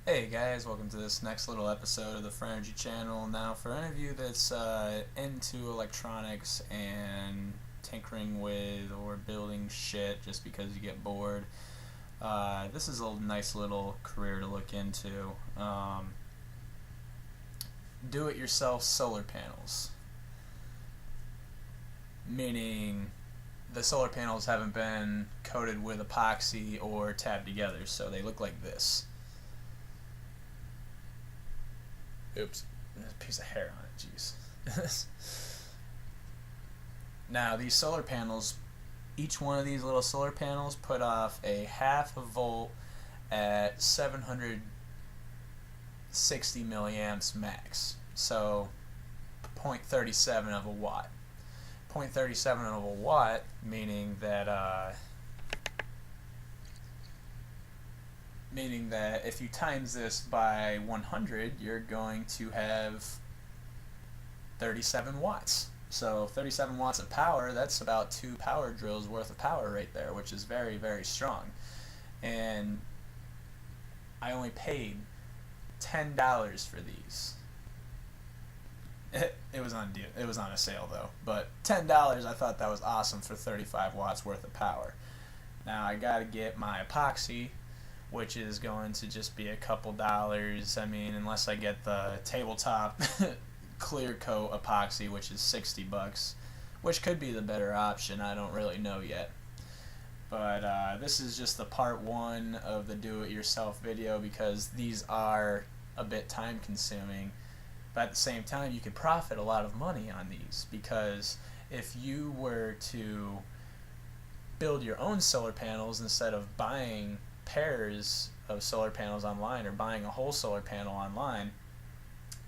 Hey guys, welcome to this next little episode of the Frenergy channel. Now, for any of you that's into electronics and tinkering with or building shit just because you get bored, this is a nice little career to look into. Do-it-yourself solar panels. Meaning the solar panels haven't been coated with epoxy or tabbed together, so they look like this. Oops, there's a piece of hair on it, jeez. Now, these solar panels, each one of these little solar panels put off a half a volt at 760 milliamps max. So 0.37 of a watt. 0.37 of a watt, meaning that if you times this by 100, you're going to have 37 watts. So 37 watts of power, that's about 2 power drills worth of power right there, which is very, very strong. And I only paid $10 for these. It was on a sale though, but $10, I thought that was awesome for 35 watts worth of power. Now I gotta get my epoxy, which is going to just be a couple dollars. I mean, unless I get the tabletop clear coat epoxy, which is $60, which could be the better option. I don't really know yet. But this is just the part one of the do-it-yourself video because these are a bit time consuming. But at the same time, you could profit a lot of money on these, because if you were to build your own solar panels instead of buying pairs of solar panels online or buying a whole solar panel online,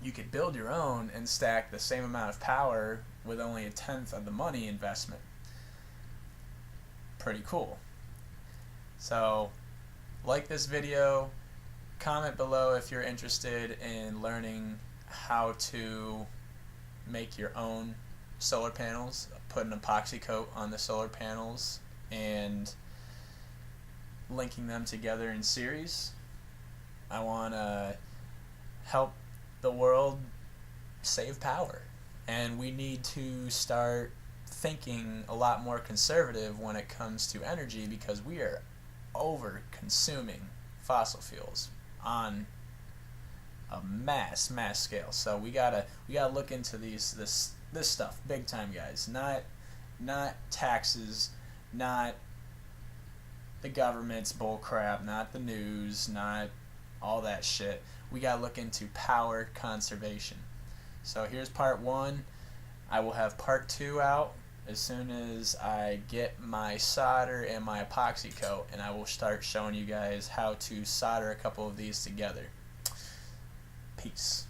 you could build your own and stack the same amount of power with only 1/10 of the money investment. Pretty cool. So, like this video, comment below if you're interested in learning how to make your own solar panels, put an epoxy coat on the solar panels, and linking them together in series. I want to help the world save power, and we need to start thinking a lot more conservative when it comes to energy, because we are over consuming fossil fuels on a mass scale. So we gotta look into this stuff big time, guys. Not taxes, not the government's bullcrap, not the news, not all that shit. We gotta look into power conservation. So here's part one. I will have part two out as soon as I get my solder and my epoxy coat, and I will start showing you guys how to solder a couple of these together. Peace.